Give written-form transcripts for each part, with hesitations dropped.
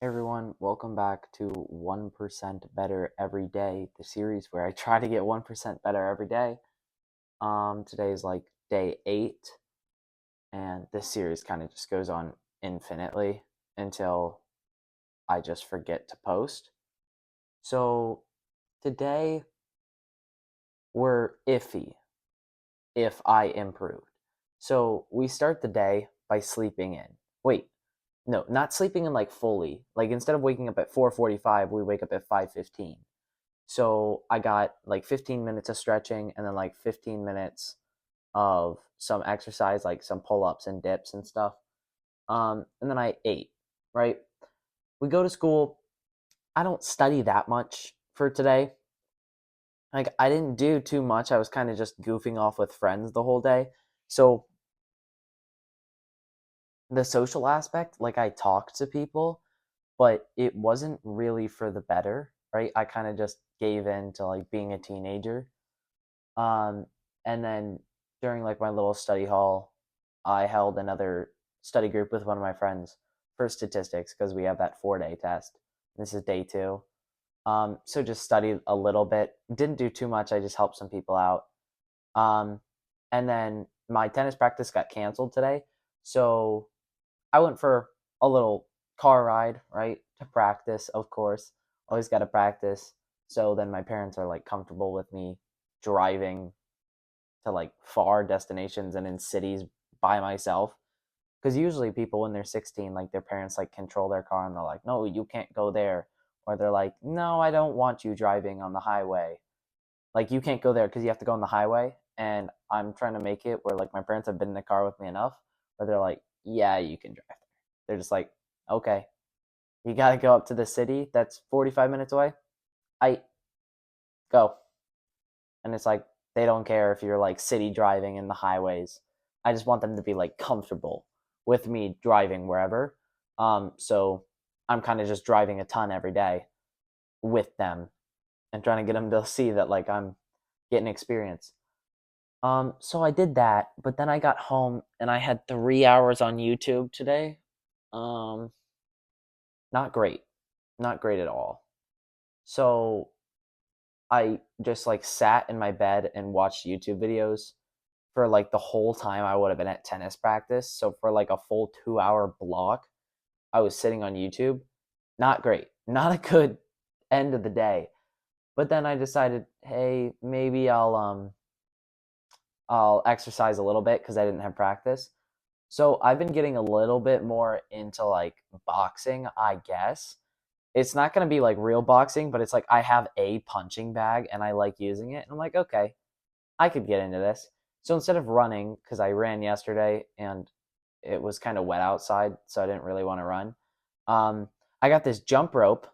Hey everyone, welcome back to 1% Better Every Day, the series where I try to get 1% better every day. Today is like day 8, and this series kind of just goes on infinitely until I just forget to post. So today we're iffy if I improved. So we start the day by sleeping in. Wait, no, not sleeping in like fully. Like instead of waking up at 4:45, we wake up at 5:15. So I got like 15 minutes of stretching and then like 15 minutes of some exercise, like some pull ups and dips and stuff. And then I ate, right? We go to school. I don't study that much for today. Like, I didn't do too much. I was kind of just goofing off with friends the whole day. So, the social aspect, like, I talked to people, but it wasn't really for the better, right? I kind of just gave in to like being a teenager. Um, and then during like my little study hall, I held another study group with one of my friends for statistics because we have that 4 day test. This is day 2. So just studied a little bit. Didn't do too much. I just helped some people out. Um, and then my tennis practice got canceled today. So I went for a little car ride, right? To practice, of course. Always got to practice. So then my parents are like comfortable with me driving to like far destinations and in cities by myself. Because usually people when they're 16, like their parents like control their car and they're like, no, you can't go there. Or they're like, no, I don't want you driving on the highway. Like you can't go there because you have to go on the highway. And I'm trying to make it where like my parents have been in the car with me enough where they're like, yeah, you can drive there. They're just like, okay, you got to go up to the city that's 45 minutes away. I go. And it's like they don't care if you're like city driving in the highways. I just want them to be like comfortable with me driving wherever. So I'm kind of just driving a ton every day with them and trying to get them to see that like I'm getting experience. So I did that, but then I got home and I had 3 hours on YouTube today. Um, Not great, not great at all. So I just like sat in my bed and watched YouTube videos for like the whole time I would have been at tennis practice. So for like a full 2 hour block, I was sitting on YouTube. Not great. Not a good end of the day. But then I decided, hey, maybe I'll exercise a little bit because I didn't have practice. So I've been getting a little bit more into like boxing, I guess. It's not going to be like real boxing, but it's like I have a punching bag and I like using it. And I'm like, okay, I could get into this. So instead of running, because I ran yesterday and it was kind of wet outside, so I didn't really want to run, um, I got this jump rope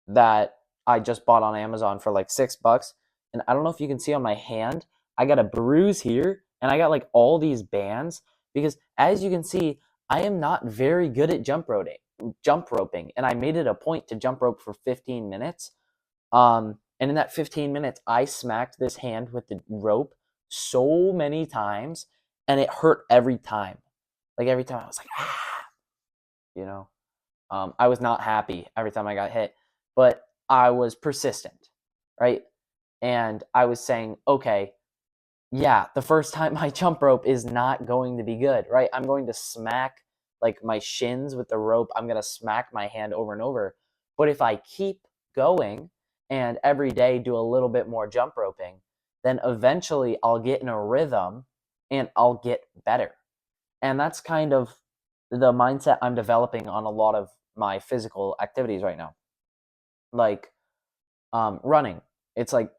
that I just bought on Amazon for like $6. And I don't know if you can see on my hand, I got a bruise here and I got like all these bands because as you can see, I am not very good at jump roping, and I made it a point to jump rope for 15 minutes. And in that 15 minutes, I smacked this hand with the rope so many times, and it hurt every time. Like every time I was like, ah, you know. I was not happy every time I got hit, but I was persistent, right? And I was saying, okay, yeah, the first time I jump rope is not going to be good, right? I'm going to smack like my shins with the rope. I'm going to smack my hand over and over. But if I keep going and every day do a little bit more jump roping, then eventually I'll get in a rhythm and I'll get better. And that's kind of the mindset I'm developing on a lot of my physical activities right now. Like running. It's like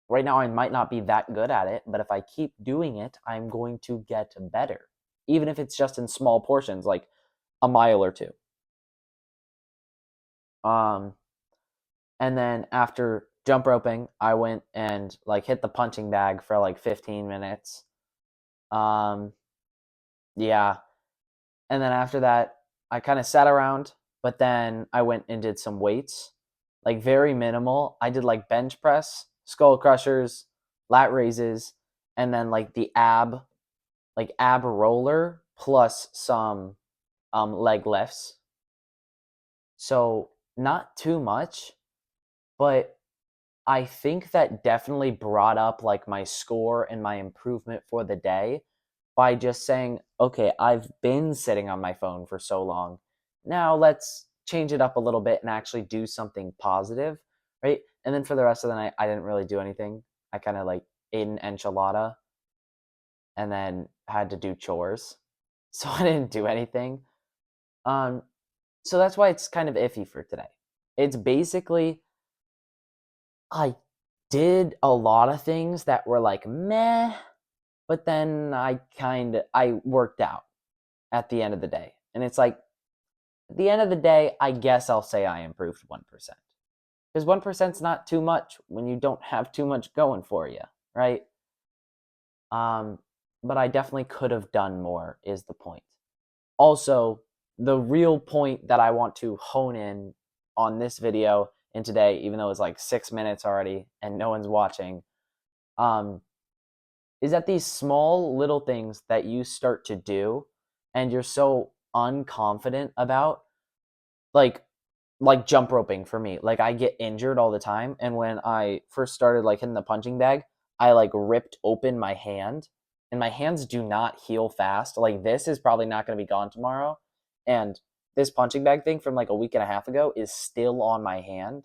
right now I might not be that good at it, but if I keep doing it, I'm going to get better. Even if it's just in small portions, like a mile or two. Um, and then after jump roping, I went and like hit the punching bag for like 15 minutes. Um, yeah. And then after that, I kind of sat around, but then I went and did some weights, like very minimal. I did like bench press, skull crushers, lat raises, and then like the ab roller plus some leg lifts. So not too much, but I think that definitely brought up like my score and my improvement for the day by just saying, okay, I've been sitting on my phone for so long. Now let's change it up a little bit and actually do something positive, right? And then for the rest of the night, I didn't really do anything. I kind of like ate an enchilada and then had to do chores. So I didn't do anything. Um, so that's why it's kind of iffy for today. It's basically I did a lot of things that were like meh, but then I worked out at the end of the day. And it's like at the end of the day, I guess I'll say I improved 1%. Because 1%'s not too much when you don't have too much going for you, right? Um, but I definitely could have done more, is the point. Also, the real point that I want to hone in on this video and today, even though it's like 6 minutes already and no one's watching, um, is that these small little things that you start to do and you're so unconfident about, like like jump roping for me. Like I get injured all the time, and when I first started like hitting the punching bag, I like ripped open my hand, and my hands do not heal fast. Like this is probably not going to be gone tomorrow, and this punching bag thing from like a week and a half ago is still on my hand.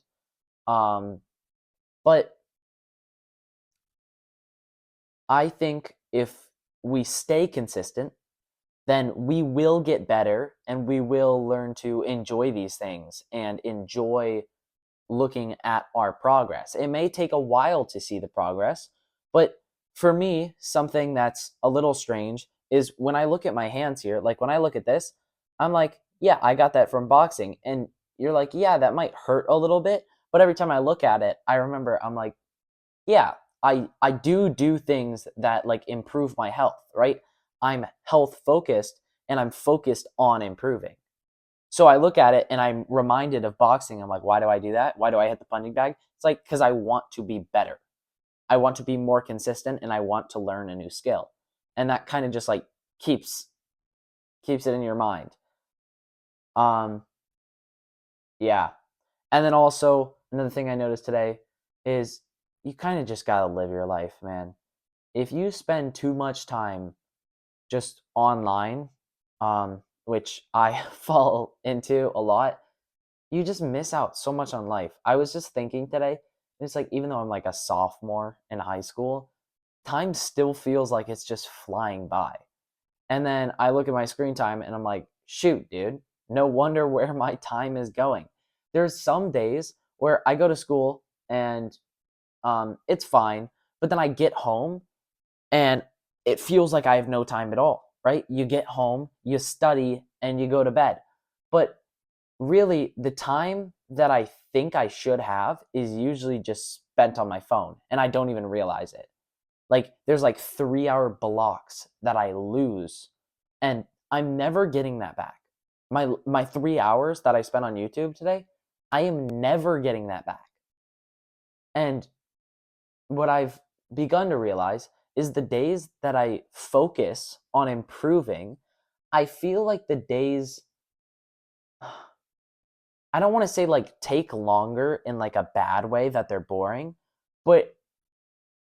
But I think if we stay consistent, then we will get better and we will learn to enjoy these things and enjoy looking at our progress. It may take a while to see the progress, but for me, something that's a little strange is when I look at my hands here, like when I look at this, I'm like, yeah, I got that from boxing. And you're like, yeah, that might hurt a little bit. But every time I look at it, I remember I'm like, yeah, I do things that like improve my health, right? I'm health focused and I'm focused on improving. So I look at it and I'm reminded of boxing. I'm like, why do I do that? Why do I hit the punching bag? It's like because I want to be better. I want to be more consistent and I want to learn a new skill. And that kind of just like keeps it in your mind. Um yeah. And then also another thing I noticed today is you kind of just got to live your life, man. If you spend too much time just online, which I fall into a lot, you just miss out so much on life. I was just thinking today, it's like even though I'm like a sophomore in high school, time still feels like it's just flying by. And then I look at my screen time and I'm like, shoot, dude, no wonder where my time is going. There's some days where I go to school and it's fine, but then I get home and it feels like I have no time at all, right? You get home, you study, and you go to bed. But really, the time that I think I should have is usually just spent on my phone, and I don't even realize it. Like, there's like 3 hour blocks that I lose, and I'm never getting that back. My 3 hours that I spent on YouTube today, I am never getting that back. And what I've begun to realize is the days that I focus on improving, I feel like the days I don't want to say like take longer in like a bad way that they're boring, but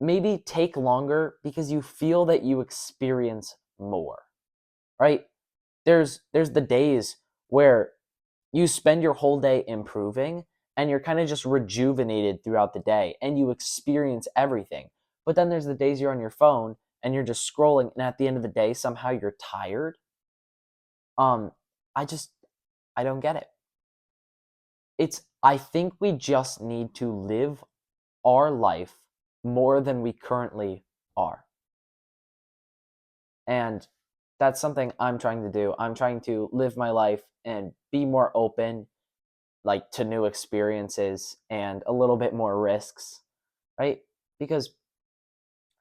maybe take longer because you feel that you experience more, right? There's the days where you spend your whole day improving and you're kind of just rejuvenated throughout the day and you experience everything. But then there's the days you're on your phone and you're just scrolling and at the end of the day somehow you're tired. Um I just I don't get it. I think we just need to live our life more than we currently are. And that's something I'm trying to do. I'm trying to live my life and be more open like to new experiences and a little bit more risks, right? Because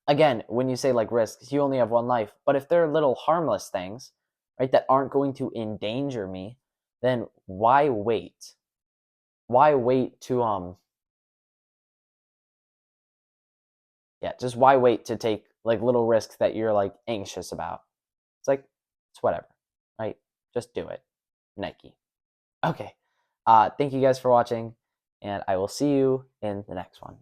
again, when you say like risks, you only have one life, but if they're little harmless things, right, that aren't going to endanger me, then why wait? Why wait to yeah, just why wait to take like little risks that you're like anxious about? It's like it's whatever, right? Just do it. Nike. Okay. Thank you guys for watching, and I will see you in the next one.